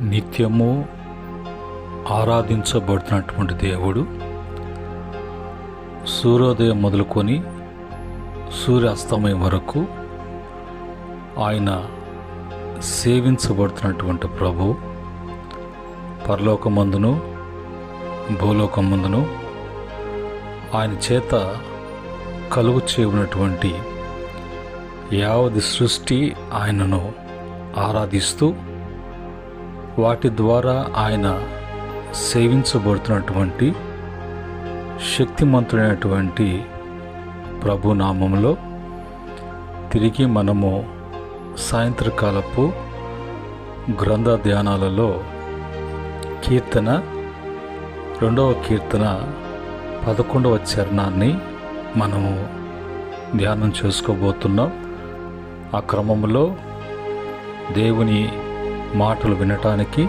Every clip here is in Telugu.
నిత్యము ఆరాధించబడుతున్నటువంటి దేవుడు సూర్యోదయం మొదలుకొని సూర్యాస్తమయం వరకు ఆయన సేవించబడుతున్నటువంటి ప్రభు పరలోకమందును భూలోకమందును ఆయన చేత కలుగు చేయబడినటువంటి యావది సృష్టి ఆయనను ఆరాధిస్తూ వాటి ద్వారా ఆయన సేవించబడుతున్నటువంటి శక్తిమంతుడైనటువంటి ప్రభు నామములో తిరిగి మనము సాయంత్రకాలపు గ్రంథ ధ్యానాలలో కీర్తన 2వ కీర్తన 11వ చరణాన్ని మనము ధ్యానం చేసుకోబోతున్నాం. ఆ క్రమంలో దేవుని మాటలు వినటానికి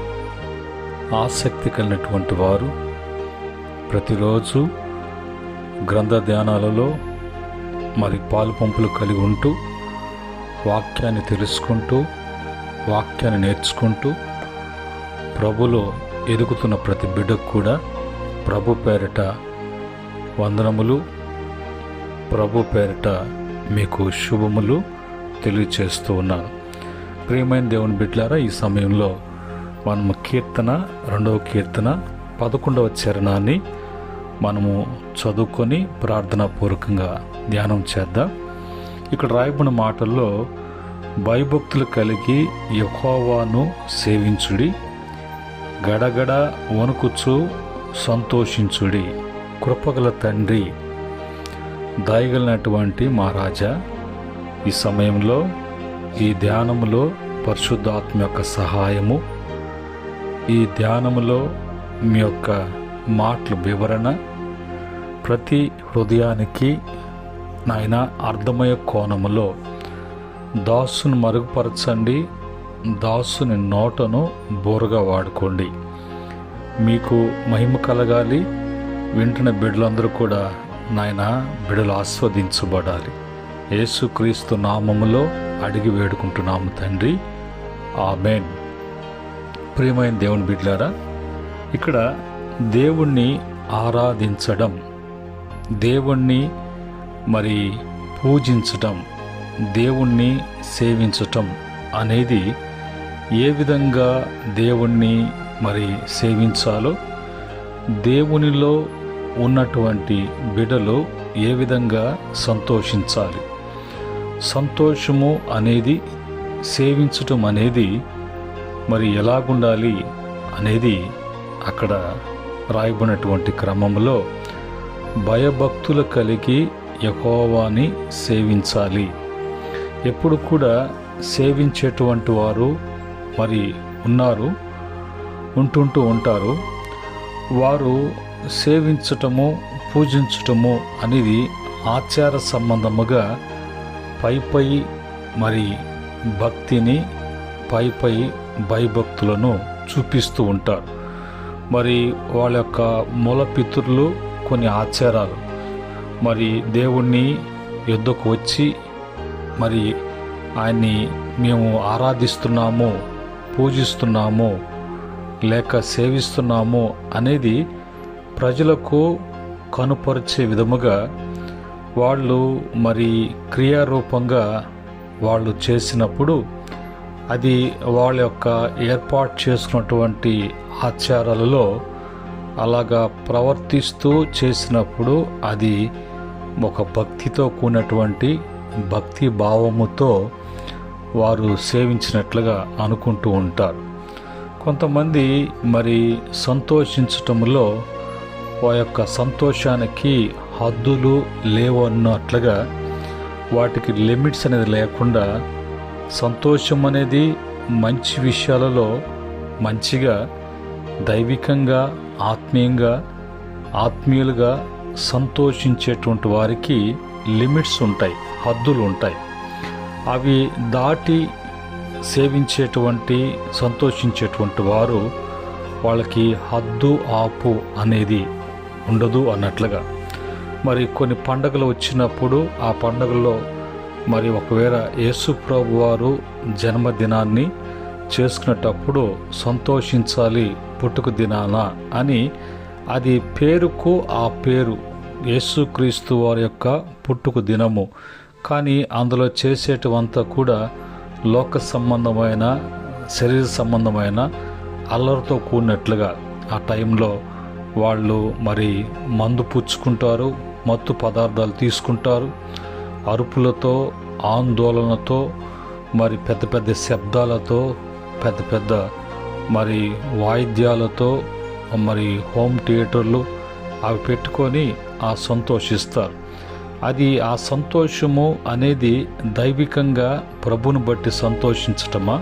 ఆసక్తి కలిగినటువంటి వారు ప్రతిరోజు గ్రంథ ధ్యానాలలో పాలు పంపులు కలిగి ఉంటూ వాక్యాన్ని తెలుసుకుంటూ వాక్యాన్ని నేర్చుకుంటూ ప్రభులో ఎదుగుతున్న ప్రతి బిడ్డకు కూడా ప్రభు పేరిట వందనములు, ప్రభు పేరిట మీకు శుభములు తెలియచేస్తూ ఉన్నాను. ప్రియమైన దేవుని బిడ్డలారా, ఈ సమయంలో మనము కీర్తన 2వ కీర్తన 11వ చరణాన్ని మనము చదువుకొని ప్రార్థనాపూర్వకంగా ధ్యానం చేద్దాం. ఇక్కడ రాయబడిన మాటల్లో భయభక్తులు కలిగి యెహోవాను సేవించుడి, గడగడ వణుకుచు సంతోషించుడి, కృపగల తండ్రి, దయగలిగినటువంటి మా రాజా. ఈ సమయంలో ఈ ధ్యానములో పరిశుద్ధాత్మ యొక్క సహాయము, ఈ ధ్యానములో మీ యొక్క మాటల వివరణ ప్రతి హృదయానికి నాయన అర్థమయ్యే కోణములో దాసును మరుగుపరచండి, దాసుని నోటను బోరుగా వాడుకోండి. మీకు మహిమ కలగాలి. వింటున్న బిడ్డలందరూ కూడా నాయన బిడ్డలు ఆస్వాదించబడాలి. యేసుక్రీస్తు నామములో అడిగి వేడుకుంటున్నాము తండ్రి, ఆమేన్. ప్రియమైన దేవుని బిడ్డలారా, ఇక్కడ దేవుణ్ణి ఆరాధించడం, దేవుణ్ణి పూజించటం, దేవుణ్ణి సేవించటం అనేది ఏ విధంగా దేవుణ్ణి సేవించాలో, దేవునిలో ఉన్నటువంటి బిడ్డలు ఏ విధంగా సంతోషించాలి, సంతోషము అనేది సేవించటం అనేది ఎలాగుండాలి అనేది అక్కడ రాయబడినటువంటి క్రమంలో భయభక్తులు కలిగి యెహోవాని సేవించాలి. ఎప్పుడు కూడా సేవించేటువంటి వారు ఉంటుంటూ ఉంటారు. వారు సేవించటము, పూజించటము అనేది ఆచార సంబంధముగా పై భక్తిని, పై భయభక్తులను చూపిస్తూ ఉంటారు. వాళ్ళ యొక్క మూల పితరులు కొన్ని ఆచారాలు దేవుణ్ణి యుద్ధకు వచ్చి ఆయన్ని మేము ఆరాధిస్తున్నాము, పూజిస్తున్నాము, లేక సేవిస్తున్నాము అనేది ప్రజలకు కనుపరిచే విధముగా వాళ్ళు క్రియారూపంగా వాళ్ళు చేసినప్పుడు అది వాళ్ళ యొక్క ఏర్పాటు చేసుకున్నటువంటి ఆచారాలలో అలాగా ప్రవర్తిస్తూ చేసినప్పుడు అది ఒక భక్తితో కూడినటువంటి భక్తి భావముతో వారు సేవించినట్లుగా అనుకుంటూ ఉంటారు. కొంతమంది సంతోషించటంలో వారి యొక్క సంతోషానికి హద్దులు లేవు అన్నట్లుగా వాటికి లిమిట్స్ అనేది లేకుండా సంతోషం అనేది మంచి విషయాలలో మంచిగా దైవికంగా ఆత్మీయులుగా సంతోషించేటువంటి వారికి లిమిట్స్ ఉంటాయి, హద్దులు ఉంటాయి. అవి దాటి సంతోషించేటువంటి వారు వాళ్ళకి హద్దు ఆపు అనేది ఉండదు అన్నట్లుగా కొన్ని పండుగలు వచ్చినప్పుడు ఆ పండుగల్లో ఒకవేళ యేసు ప్రభు వారు జన్మదినాన్ని చేసుకునేటప్పుడు సంతోషించాలి పుట్టుక దినాన అని, అది పేరుకు ఆ పేరు యేసుక్రీస్తు వారి యొక్క పుట్టుక దినము. కానీ అందులో చేసేటివంతా కూడా లోక సంబంధమైన, శరీర సంబంధమైన అల్లరితో కూడినట్లుగా ఆ టైంలో వాళ్ళు మరి మందు పుచ్చుకుంటారు, మత్తు పదార్థాలు తీసుకుంటారు, అరుపులతో, ఆందోళనతో, మరి పెద్ద పెద్ద శబ్దాలతో, పెద్ద పెద్ద మరి వాయిద్యాలతో, మరి హోమ్ థియేటర్లు అవి పెట్టుకొని ఆ సంతోషిస్తారు. అది ఆ సంతోషము అనేది దైవికంగా ప్రభుని బట్టి సంతోషించటమా,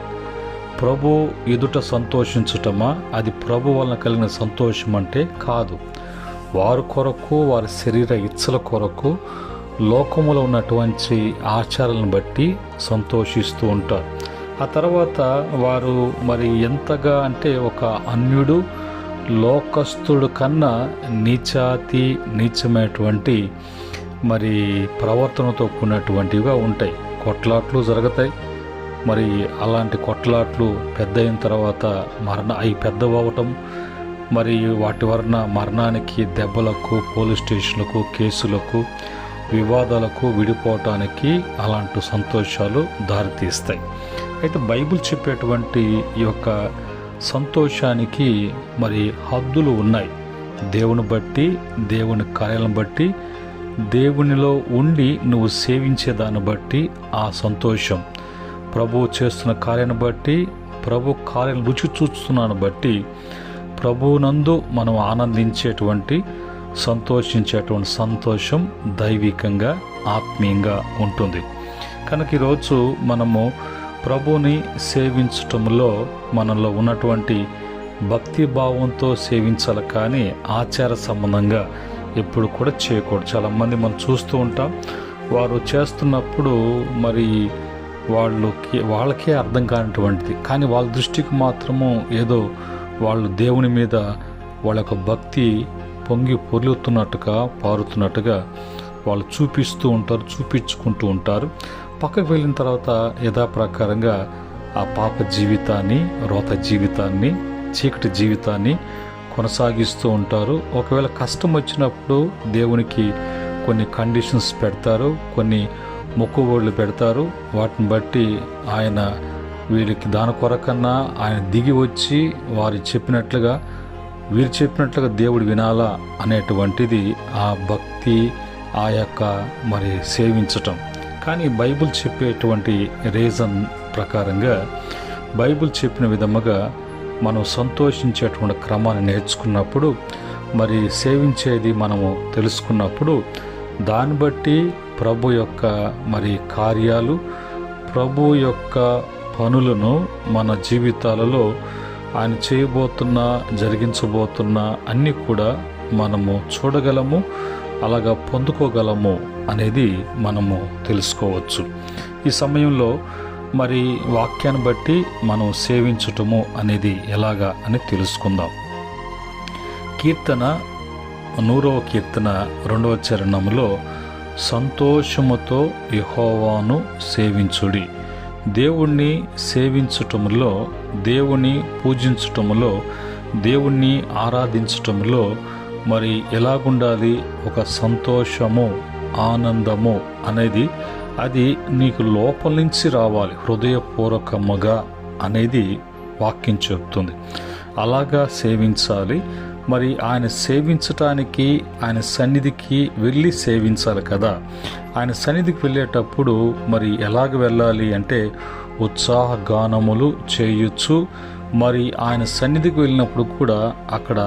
ప్రభు ఎదుట సంతోషించటమా? అది ప్రభు వలన కలిగిన సంతోషం అంటే కాదు. వారి కొరకు, వారి శరీర ఇచ్చల కొరకు లోకములో ఉన్నటువంటి ఆచారాలను బట్టి సంతోషిస్తూ ఉంటారు. ఆ తర్వాత వారు మరి ఎంతగా అంటే ఒక అన్యుడు, లోకస్తుడు కన్నా నీచమైనటువంటి మరి ప్రవర్తనతో కూడినటువంటివిగా ఉంటాయి. కొట్లాట్లు జరుగుతాయి. మరి అలాంటి కొట్లాట్లు పెద్ద అయిన తర్వాత అవి పెద్దవవటం, మరి వాటి వలన మరణానికి, దెబ్బలకు, పోలీస్ స్టేషన్లకు, కేసులకు, వివాదాలకు, విడిపోవటానికి అలాంటి సంతోషాలు దారితీస్తాయి. అయితే బైబిల్ చెప్పేటువంటి ఈ యొక్క సంతోషానికి మరి హద్దులు ఉన్నాయి. దేవుని బట్టి, దేవుని కార్యాలను బట్టి, దేవునిలో ఉండి నువ్వు సేవించేదాన్ని బట్టి ఆ సంతోషం, ప్రభువు చేస్తున్న కార్యాన్ని బట్టి, ప్రభు కార్యం రుచి చూస్తున్నాను బట్టి, ప్రభువునందు మనం ఆనందించేటువంటి, సంతోషించేటువంటి సంతోషం దైవికంగా, ఆత్మీయంగా ఉంటుంది. కనుక ఈరోజు మనము ప్రభువుని సేవించటంలో మనలో ఉన్నటువంటి భక్తి భావంతో సేవించాలి, కానీ ఆచార సంబంధంగా ఎప్పుడు కూడా చేయకూడదు. చాలామంది మనం చూస్తూ ఉంటాం, వారు చేస్తున్నప్పుడు మరి వాళ్ళకే అర్థం కానిటువంటిది, కానీ వాళ్ళ దృష్టికి మాత్రము ఏదో వాళ్ళు దేవుని మీద వాళ్ళ యొక్క భక్తి పొంగి పొర్లుతున్నట్టుగా, పారుతున్నట్టుగా వాళ్ళు చూపిస్తూ ఉంటారు, చూపించుకుంటూ ఉంటారు. పక్కకు వెళ్ళిన తర్వాత యథాప్రకారంగా ఆ పాప జీవితాన్ని, రోత జీవితాన్ని, చీకటి జీవితాన్ని కొనసాగిస్తూ ఉంటారు. ఒకవేళ కష్టం వచ్చినప్పుడు దేవునికి కొన్ని కండిషన్స్ పెడతారు, కొన్ని మొక్కుబడులు పెడతారు. వాటిని బట్టి ఆయన వీళ్ళకి దాని కొరకన్నా ఆయన దిగి వచ్చి వీరు చెప్పినట్లుగా దేవుడు వినాలా అనేటువంటిది ఆ భక్తి, ఆ యొక్క మరి సేవించటం. కానీ బైబిల్ చెప్పేటువంటి రీజన్ ప్రకారంగా, బైబిల్ చెప్పిన విధముగా మనం సంతోషించేటువంటి క్రమాన్ని నేర్చుకున్నప్పుడు, మరి సేవించేది మనము తెలుసుకున్నప్పుడు, దాన్ని బట్టి ప్రభు యొక్క మరి కార్యాలు, ప్రభు యొక్క పనులను మన జీవితాలలో ఆయన జరిగించబోతున్న అన్నీ కూడా మనము చూడగలము, అలాగా పొందుకోగలము అనేది మనము తెలుసుకోవచ్చు. ఈ సమయంలో మరి వాక్యాన్ని బట్టి మనం సేవించటము అనేది ఎలాగా అని తెలుసుకుందాం. కీర్తన 100వ కీర్తన 2వ చరణంలో సంతోషముతో యెహోవాను సేవించుడి. దేవుణ్ణి సేవించటములో, దేవుణ్ణి పూజించటములో, దేవుణ్ణి ఆరాధించటములో మరి ఎలాగుండాలి? ఒక సంతోషము, ఆనందము అనేది అది నీకు లోపల నుంచి రావాలి, హృదయపూర్వకముగా అనేది వాక్యం చెప్తుంది. అలాగా సేవించాలి. మరి ఆయన సేవించటానికి ఆయన సన్నిధికి వెళ్ళి సేవించాలి కదా. ఆయన సన్నిధికి వెళ్ళేటప్పుడు మరి ఎలాగ వెళ్ళాలి అంటే ఉత్సాహ గానములు చేయొచ్చు. మరి ఆయన సన్నిధికి వెళ్ళినప్పుడు కూడా అక్కడ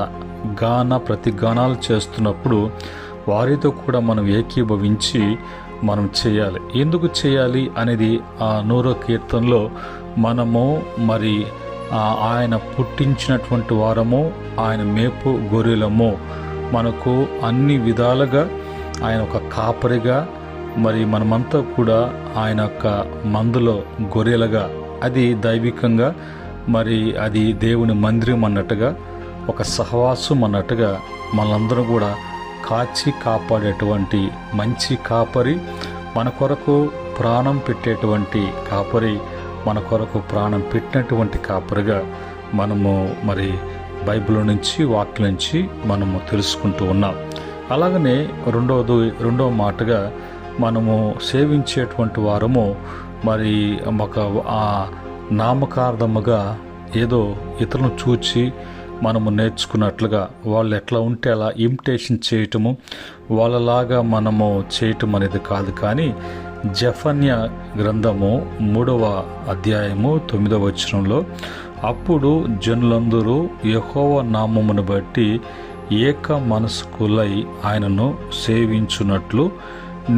ప్రతిగానాలు చేస్తున్నప్పుడు వారితో కూడా మనం ఏకీభవించి మనం చేయాలి. ఎందుకు చేయాలి అనేది ఆ 100వ కీర్తనలో మనము మరి ఆయన పుట్టించినటువంటి వారము, ఆయన మేపు గొర్రెలము, మనకు అన్ని విధాలుగా ఆయన ఒక కాపరిగా, మరి మనమంతా కూడా ఆయన యొక్క మందులో గొర్రెలుగా, అది దైవికంగా, మరి అది దేవుని మందిరం అన్నట్టుగా, ఒక సహవాసం అన్నట్టుగా మనందరం కూడా కాచి కాపాడేటువంటి మంచి కాపరి, మన కొరకు ప్రాణం పెట్టేటువంటి కాపరి మన కొరకు ప్రాణం పెట్టినటువంటి కాపరిగా మనము మరి బైబిల్ నుంచి వాక్యం నుంచి మనము తెలుసుకుంటూ ఉన్నాం. అలాగనే రెండవ మాటగా మనము సేవించేటువంటి వారము మరి ఒక నామకార్థముగా ఏదో ఇతరులను చూచి మనము నేర్చుకున్నట్లుగా వాళ్ళు ఎట్లా ఉంటే అలా ఇమిటేషన్ చేయటము, వాళ్ళలాగా మనము చేయటం అనేది కాదు. కానీ జెఫన్యా గ్రంథము 3వ అధ్యాయము 9వ వచనంలో, అప్పుడు జనులందరూ యెహోవా నామమును బట్టి ఏక మనస్కులై ఆయనను సేవించున్నట్లు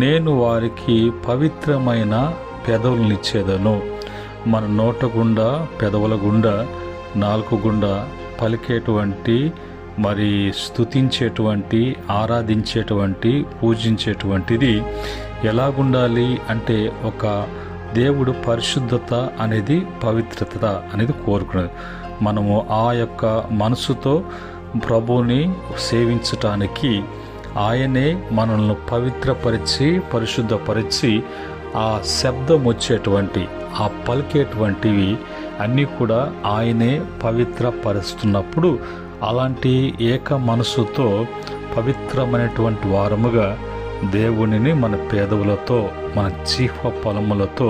నేను వారికి పవిత్రమైన పెదవులనిచ్చేదను. మన నోట గుండా, పెదవుల గుండా, నాలుక గుండా పలికేటువంటి మరి స్తుతించేటువంటి, ఆరాధించేటువంటి, పూజించేటువంటిది ఎలాగుండాలి అంటే ఒక దేవుడు పరిశుద్ధత అనేది, పవిత్రత అనేది కోరుకున్నది. మనము ఆ యొక్క మనసుతో ప్రభువుని సేవించటానికి ఆయనే మనల్ని పవిత్రపరిచి, పరిశుద్ధపరిచి ఆ శబ్దం వచ్చేటువంటి, ఆ పలికేటువంటివి అన్నీ కూడా ఆయనే పవిత్రపరుస్తున్నప్పుడు అలాంటి ఏక మనసుతో పవిత్రమైనటువంటి వారముగా దేవునిని మన పేదవులతో, మన జీవ ఫలములతో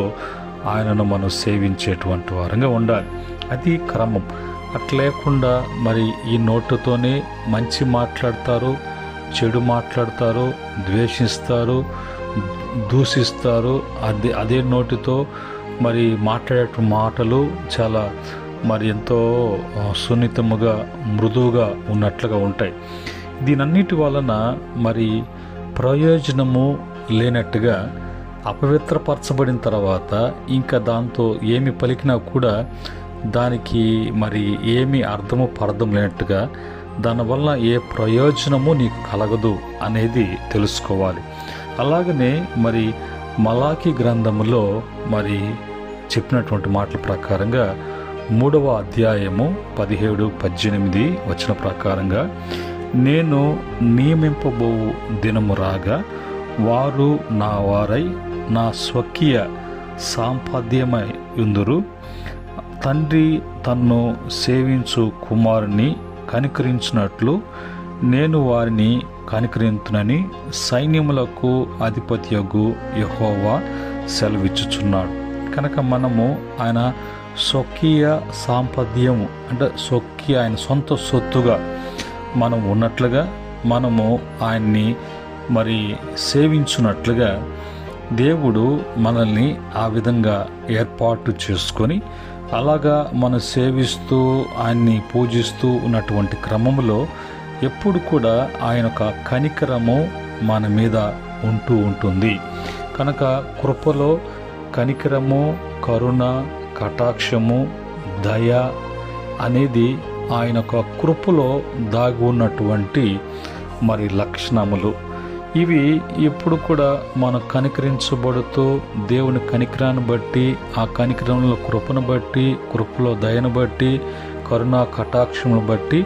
ఆయనను మనం సేవించేటువంటి వారంగా ఉండాలి. అది క్రమం. అట్లేకుండా మరి ఈ నోటుతోనే మంచి మాట్లాడతారు, చెడు మాట్లాడతారు, ద్వేషిస్తారు, దూషిస్తారు. అదే నోటితో మరి మాట్లాడే మాటలు చాలా మరి ఎంతో సున్నితముగా, మృదువుగా ఉన్నట్లుగా ఉంటాయి. దీనన్నిటి వలన మరి ప్రయోజనము లేనట్టుగా అపవిత్రపరచబడిన తర్వాత ఇంకా దాంతో ఏమి పలికినా కూడా దానికి మరి ఏమి అర్థము పర్థం లేనట్టుగా, దానివల్ల ఏ ప్రయోజనము నీకు కలగదు అనేది తెలుసుకోవాలి. అలాగనే మరి మలాకి గ్రంథములో మరి చెప్పినటువంటి మాటల ప్రకారంగా 3వ అధ్యాయము 17-18 వచన ప్రకారంగా, నేను నియమింపబో దినము రాగా వారు నా వారై నా స్వకీయ సాంపాద్యమై యుందురు. తండ్రి తన్ను సేవించు కుమారుని కనికరించినట్లు నేను వారిని కనికరింతునని సైన్యములకు అధిపతియగు యెహోవా సెలవిచ్చుచున్నాడు. కనుక మనము ఆయన స్వకీయ సాంపద్యము అంటే ఆయన సొంత సొత్తుగా మనం ఉన్నట్లుగా, మనము ఆయన్ని మరి సేవించున్నట్లుగా దేవుడు మనల్ని ఆ విధంగా ఏర్పాటు చేసుకొని అలాగా మనం సేవిస్తూ ఆయన్ని పూజిస్తూ ఉన్నటువంటి క్రమంలో ఎప్పుడు కూడా ఆయన యొక్క కనికరము మన మీద ఉంటూ ఉంటుంది. కనుక కృపలో కనికరము, కరుణ, కటాక్షము, దయ అనేది ఆయన యొక్క కృపలో దాగి ఉన్నటువంటి మరి లక్షణములు. ఇవి ఎప్పుడు కూడా మనం కనికరించబడుతూ దేవుని కనికరాన్ని బట్టి, ఆ కనికరంలో కృపను బట్టి, కృపలో దయను బట్టి, కరుణా కటాక్షమును బట్టి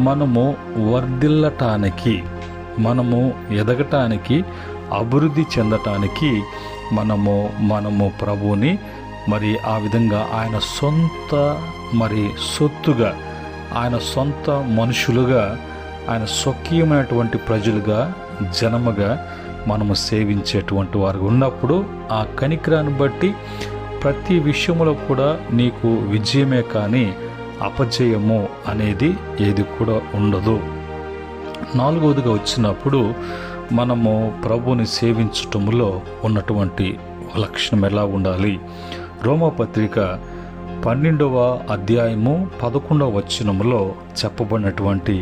మనము వర్ధిల్లటానికి, మనము ఎదగటానికి, అభివృద్ధి చెందటానికి మనము ప్రభువుని మరి ఆ విధంగా ఆయన సొంత మరి సొత్తుగా, ఆయన సొంత మనుషులుగా, ఆయన స్వకీయమైనటువంటి ప్రజలుగా, జనముగా మనము సేవించేటువంటి వారు ఉన్నప్పుడు ఆ కనికరాన్ని బట్టి ప్రతి విషయంలో కూడా నీకు విజయమే కానీ అపజయము అనేది ఏది కూడా ఉండదు. 4వదిగా వచ్చినప్పుడు మనము ప్రభువుని సేవించటంలో ఉన్నటువంటి లక్షణం ఎలా ఉండాలి? రోమాపత్రిక 12వ అధ్యాయము 11వ వచనములో చెప్పబడినటువంటి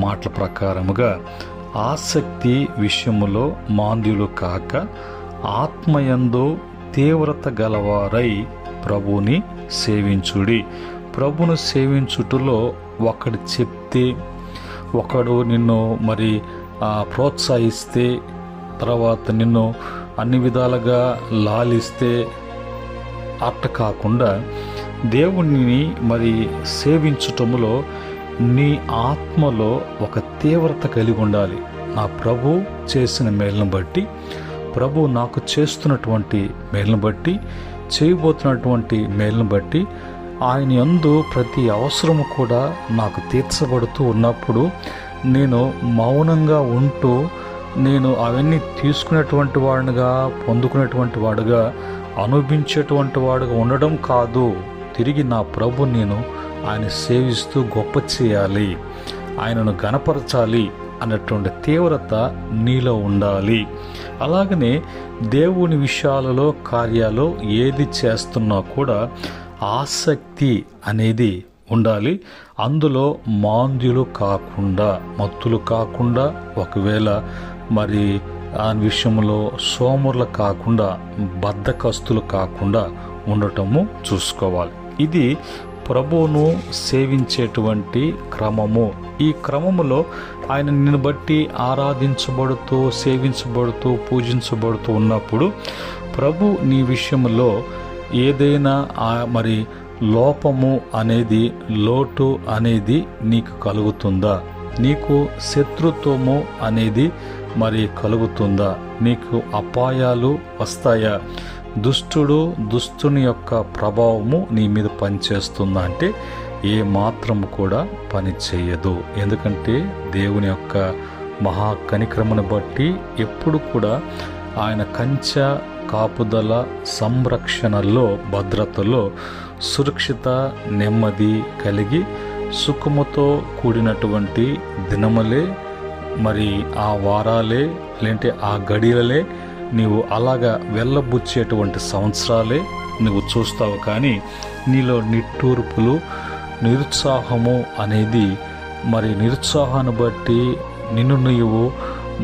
మాటల ప్రకారముగా, ఆసక్తి విషయములో మాంద్యులు కాక ఆత్మయందు తీవ్రత గలవారై ప్రభువుని సేవించుడి. ప్రభువును సేవించుటలో ఒకడు చెప్తే, ఒకడు నిన్ను మరి ప్రోత్సహిస్తే, తర్వాత నిన్ను అన్ని విధాలుగా లాలిస్తే అట్ట కాకుండా దేవుణ్ణి మరి సేవించుటములో నీ ఆత్మలో ఒక తీవ్రత కలిగి ఉండాలి. నా ప్రభు చేసిన మేలును బట్టి, ప్రభు నాకు చేస్తున్నటువంటి మేలును బట్టి చేయబోతున్నటువంటి మేలును బట్టి ఆయన యందు ప్రతి అవసరము కూడా నాకు తీర్చబడుతూ ఉన్నప్పుడు నేను మౌనంగా ఉంటూ నేను అవన్నీ తీసుకునేటువంటి వాడిగా, పొందుకునేటువంటి వాడుగా, అనుభవించేటువంటి వాడుగా ఉండడం కాదు, తిరిగి నా ప్రభు నేను ఆయన సేవిస్తూ గొప్ప చేయాలి, ఆయనను ఘనపరచాలి అన్నటువంటి తీవ్రత నీలో ఉండాలి. అలాగనే దేవుని విషయాలలో, కార్యాలు ఏది చేస్తున్నా కూడా ఆసక్తి అనేది ఉండాలి. అందులో మాంద్యులు కాకుండా, మత్తులు కాకుండా, ఒకవేళ మరి ఆ విషయంలో సోమరులు కాకుండా, బద్ధకస్తులు కాకుండా ఉండటము చూసుకోవాలి. ఇది ప్రభువును సేవించేటువంటి క్రమము. ఈ క్రమములో ఆయన నిన్ను బట్టి ఆరాధించబడుతూ, సేవించబడుతూ, పూజించబడుతూ ఉన్నప్పుడు ప్రభు నీ విషయంలో ఏదైనా మరి లోపము అనేది, లోటు అనేది నీకు కలుగుతుందా? నీకు శత్రుత్వము అనేది మరి కలుగుతుందా? నీకు అపాయాలు వస్తాయా? దుష్టుని యొక్క ప్రభావము నీ మీద పనిచేస్తుందా అంటే ఏ మాత్రం కూడా పని చేయదు. ఎందుకంటే దేవుని యొక్క మహా కనిక్రమను బట్టి ఎప్పుడు కూడా ఆయన కంచె కాపుదల, సంరక్షణలో, భద్రతలో, సురక్షిత, నెమ్మది కలిగి సుఖముతో కూడినటువంటి దినములే, మరి ఆ వారాలే, లేదంటే ఆ గడియలే నీవు అలాగా వెళ్ళబుచ్చేటువంటి సంవత్సరాలే నువ్వు చూస్తావు. కానీ నీలో నిట్టూర్పులు, నిరుత్సాహము అనేది, మరి నిరుత్సాహాన్ని బట్టి నిన్ను నీవు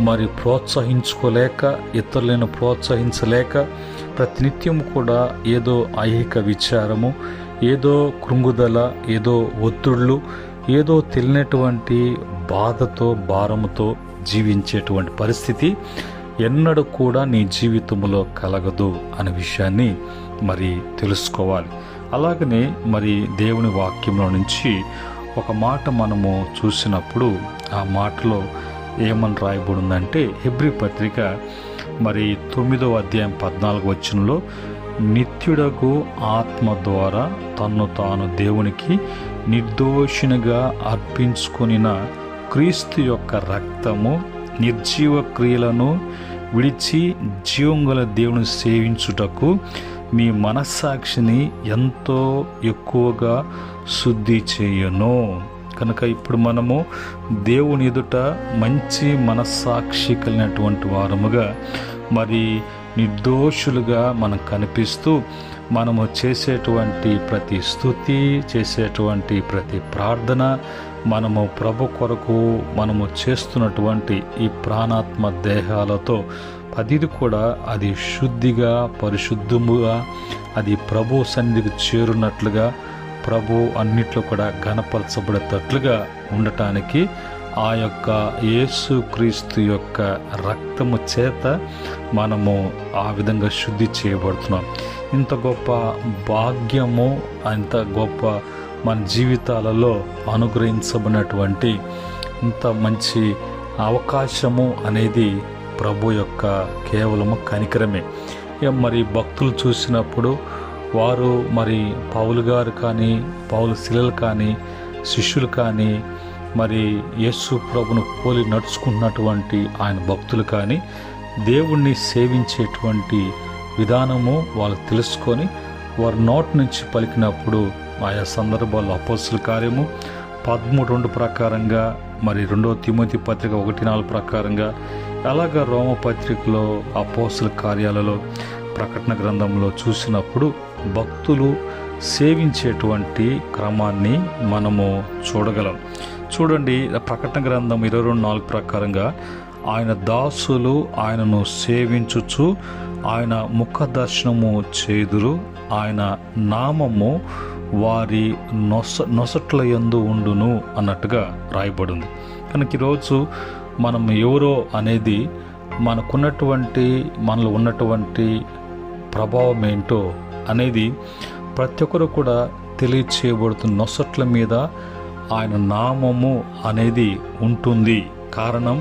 మరి ప్రోత్సహించుకోలేక, ఇతరులను ప్రోత్సహించలేక, ప్రతినిత్యం కూడా ఏదో ఐహిక విచారము, ఏదో కృంగుదల, ఏదో ఒత్తిళ్ళు, ఏదో తెలియనటువంటి బాధతో, భారముతో జీవించేటువంటి పరిస్థితి ఎన్నడూ కూడా నీ జీవితంలో కలగదు అనే విషయాన్ని మరి తెలుసుకోవాలి. అలాగనే మరి దేవుని వాక్యంలో నుంచి ఒక మాట మనము చూసినప్పుడు ఆ మాటలో ఏమని రాయబడిందంటే, హెబ్రీ పత్రిక మరి 9వ అధ్యాయం 14వ వచనంలో, నిత్యుడగు ఆత్మ ద్వారా తన్ను తాను దేవునికి నిర్దోషినిగా అర్పించుకొనిన క్రీస్తు యొక్క రక్తము నిర్జీవ క్రియలను విడిచి జీవంగల దేవుని సేవించుటకు మీ మనస్సాక్షిని ఎంతో ఎక్కువగా శుద్ధి చేయను. కనుక ఇప్పుడు మనము దేవుని ఎదుట మంచి మనస్సాక్షి కలిగినటువంటి వారముగా, మరి నిర్దోషులుగా మనం కనిపిస్తూ, మనము చేసేటువంటి ప్రతి స్తుతి, చేసేటువంటి ప్రతి ప్రార్థన, మనము ప్రభు కొరకు మనము చేస్తున్నటువంటి ఈ ప్రాణాత్మ దేహాలతో ప్రతిది కూడా అది శుద్ధిగా, పరిశుద్ధముగా, అది ప్రభు సన్నిధికి చేరున్నట్లుగా, ప్రభు అన్నిట్లో కూడా ఘనపరచబడేటట్లుగా ఉండటానికి ఆ యొక్క యేసుక్రీస్తు యొక్క రక్తము చేత మనము ఆ విధంగా శుద్ధి చేయబడుతున్నాం. ఇంత గొప్ప భాగ్యము, ఇంత గొప్ప మన జీవితాలలో అనుగ్రహించబడినటువంటి ఇంత మంచి అవకాశము అనేది ప్రభు యొక్క కేవలము కనికరమే. మరి భక్తులు చూసినప్పుడు వారు మరి పౌలు గారు కానీ, పౌలు శిలలు కానీ, శిష్యులు కానీ, మరి యేసు ప్రభును పోలి నడుచుకున్నటువంటి ఆయన భక్తులు కానీ దేవుణ్ణి సేవించేటువంటి విధానము వాళ్ళు తెలుసుకొని వారి నోటి నుంచి పలికినప్పుడు ఆయా సందర్భాల్లో అపోస్తుల కార్యము 13:2 ప్రకారంగా, మరి 2 తిమోతి పత్రిక 1:4 ప్రకారంగా, అలాగా రోమ పత్రికలో, అపోస్తుల కార్యాలలో, ప్రకటన గ్రంథంలో చూసినప్పుడు భక్తులు సేవించేటువంటి క్రమాన్ని మనము చూడగలం. చూడండి, ప్రకటన గ్రంథం 22:4 ప్రకారంగా, ఆయన దాసులు ఆయనను సేవించుచు ఆయన ముఖ దర్శనము చేదురు, ఆయన నామము వారి నొసట్ల యందు ఉండును అన్నట్టుగా రాయబడింది. కనుక ఈరోజు మనం ఎవరో అనేది, మనకున్నటువంటి, మనలో ఉన్నటువంటి ప్రభావం ఏంటో అనేది ప్రతి ఒక్కరు కూడా తెలియచేయబడుతున్న నొసట్ల మీద ఆయన నామము అనేది ఉంటుంది. కారణం,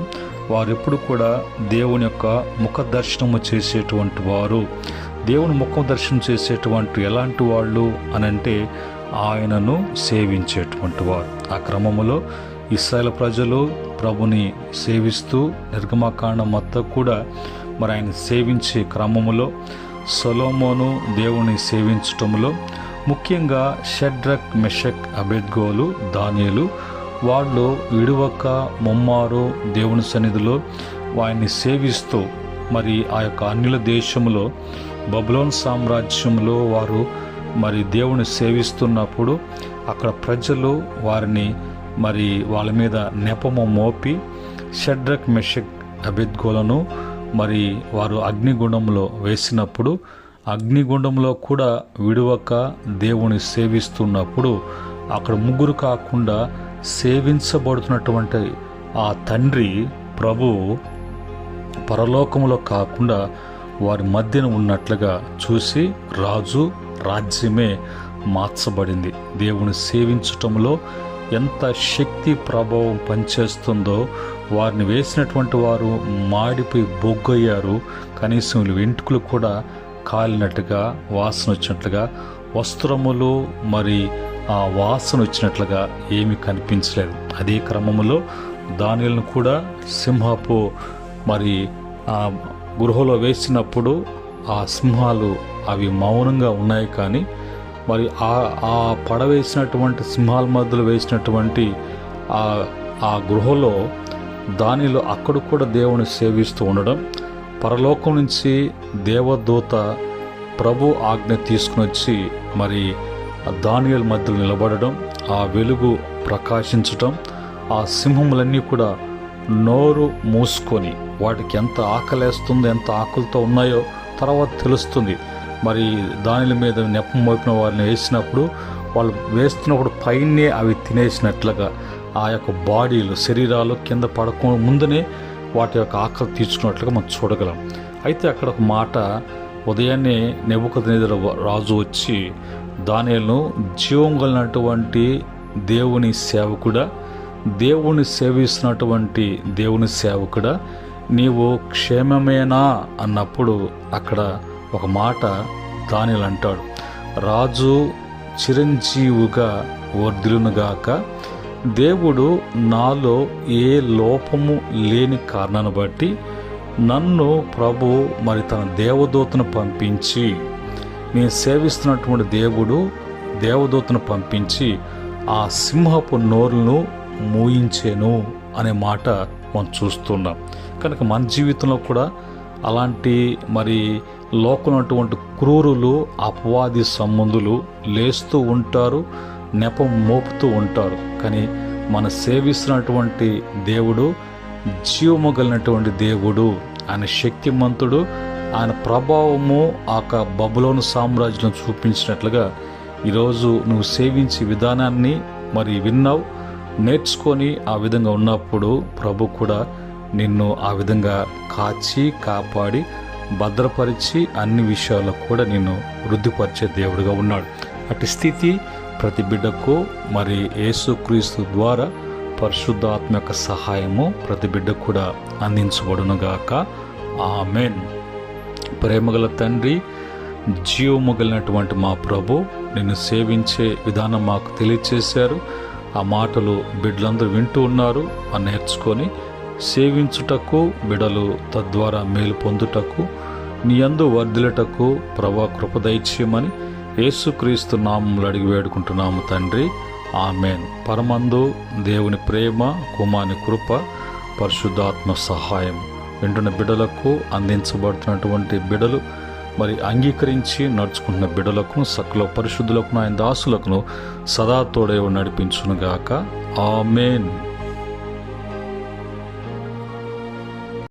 వారెప్పుడు కూడా దేవుని యొక్క ముఖ దర్శనము చేసేటువంటి వారు, దేవుని ముఖం దర్శనం చేసేటువంటి ఎలాంటి వాళ్ళు అనంటే ఆయనను సేవించేటువంటి వారు. ఆ క్రమములో ఇశ్రాయేలు ప్రజలు ప్రభుని సేవిస్తూ నిర్గమకాండం మొత్తం కూడా మరి ఆయన సేవించే క్రమములో సొలొమోను దేవుని సేవించటంలో ముఖ్యంగా షడ్రక్, మెషక్, అబేద్గోలు, దానియేలు వాళ్ళు విడువక ముమ్మారు దేవుని సన్నిధిలో ఆయన్ని సేవిస్తూ మరి ఆ యొక్క అన్యుల దేశంలో బబులోన్ సామ్రాజ్యంలో వారు మరి దేవుని సేవిస్తున్నప్పుడు అక్కడ ప్రజలు వారిని మరి వాళ్ళ మీద నెపము మోపి షడ్రక్, మెషక్, అబేద్గోలను మరి వారు అగ్నిగుండంలో వేసినప్పుడు అగ్నిగుండంలో కూడా విడువక దేవుని సేవిస్తున్నప్పుడు అక్కడ ముగ్గురు కాకుండా సేవించబడుతున్నటువంటి ఆ తండ్రి ప్రభు పరలోకములో కాకుండా వారి మధ్యన ఉన్నట్లుగా చూసి రాజు రాజ్యమే మార్చబడింది. దేవుని సేవించటంలో ఎంత శక్తి ప్రభావం పనిచేస్తుందో, వారిని వేసినటువంటి వారు మాడిపోయి బొగ్గయ్యారు. కనీసం వెంట్రుకలు కూడా కాలినట్టుగా, వాసన వచ్చినట్లుగా, వస్త్రములు మరి ఆ వాసన వచ్చినట్లుగా ఏమీ కనిపించలేదు. అదే క్రమంలో దానియేలును కూడా సింహపు మరి ఆ గృహలో వేసినప్పుడు ఆ సింహాలు అవి మౌనంగా ఉన్నాయి. కానీ మరి ఆ పడవేసినటువంటి సింహాల మధ్యలో వేసినటువంటి ఆ గృహలో దానిలో అక్కడ కూడా దేవుని సేవిస్తూ ఉండడం, పరలోకం నుంచి దేవదూత ప్రభు ఆజ్ఞ తీసుకుని వచ్చి మరి దానియేలు మధ్యలో నిలబడడం, ఆ వెలుగు ప్రకాశించటం, ఆ సింహములన్నీ కూడా నోరు మూసుకొని వాటికి ఎంత ఆకలేస్తుందో, ఎంత ఆకలితో ఉన్నాయో తర్వాత తెలుస్తుంది. మరి దానిల మీద నెపం మోపిన వారిని వేసినప్పుడు వాళ్ళు వేస్తున్నప్పుడు పైనే అవి తినేసినట్లుగా ఆ యొక్క బాడీలు, శరీరాలు కింద పడక ముందునే వాటి యొక్క ఆకలి తీర్చుకున్నట్లుగా మనం చూడగలం. అయితే అక్కడ ఒక మాట, ఉదయాన్నే నెబుకద్నెజరు రాజు వచ్చి దానియేలును జీవం కలిగినటువంటి దేవుని సేవకుడా, దేవుని సేవిస్తున్నటువంటి దేవుని సేవకుడా, నీవు క్షేమమేనా అన్నప్పుడు అక్కడ ఒక మాట దానియేలు అంటాడు, రాజు చిరంజీవుగా వర్ధిల్లునుగాక, దేవుడు నాలో ఏ లోపము లేని కారణాన్ని బట్టి నన్ను ప్రభు మరి తన దేవదూతను పంపించి, నేను సేవిస్తున్నటువంటి దేవుడు దేవదూతను పంపించి ఆ సింహపు నోరును మూయించేను అనే మాట మనం చూస్తున్నాం. కనుక మన జీవితంలో కూడా అలాంటి మరి లోకమైనటువంటి క్రూరులు, అపవాది సంబంధులు లేస్తూ ఉంటారు, నెపం మోపుతూ ఉంటారు. కానీ మన సేవిస్తున్నటువంటి దేవుడు జీవము కలిగినటువంటి దేవుడు, ఆయన శక్తిమంతుడు, ఆయన ప్రభావము ఆ బబులోను సామ్రాజ్యం చూపించినట్లుగా ఈరోజు నువ్వు సేవించే విధానాన్ని మరి విన్నావు, నేర్చుకొని ఆ విధంగా ఉన్నప్పుడు ప్రభు కూడా నిన్ను ఆ విధంగా కాచి కాపాడి భద్రపరిచి అన్ని విషయాల్లో కూడా నిన్ను వృద్ధిపరిచే దేవుడుగా ఉన్నాడు. అటు స్థితి ప్రతి బిడ్డకు మరి యేసుక్రీస్తు ద్వారా పరిశుద్ధాత్మ యొక్క సహాయము ప్రతి బిడ్డకు కూడా అందించబడునుగాక. ఆమేన్. ప్రేమగల తండ్రి, జీవము కలిగినటువంటి మా ప్రభు, నిన్ను సేవించే విధానం మాకు తెలియచేశారు. ఆ మాటలు బిడ్డలందరూ వింటూ ఉన్నారు. అని నేర్చుకొని సేవించుటకు, బిడలు తద్వారా మేలు పొందుటకు, నీ యందు వర్ధిల్లుటకు ప్రభా కృప దయచేయమని యేసుక్రీస్తు నామములో అడిగి వేడుకుంటున్నాము తండ్రి. ఆమేన్. పరమందు దేవుని ప్రేమ, కుమారుని కృప, పరిశుద్ధాత్మ సహాయం వింటున్న బిడలకు, అందించబడుతున్నటువంటి బిడలు మరి అంగీకరించి నడుచుకుంటున్న బిడలకు, సకల పరిశుద్ధులకు, ఆయన దాసులకు సదా తోడే నడిపించునుగాక. ఆమేన్.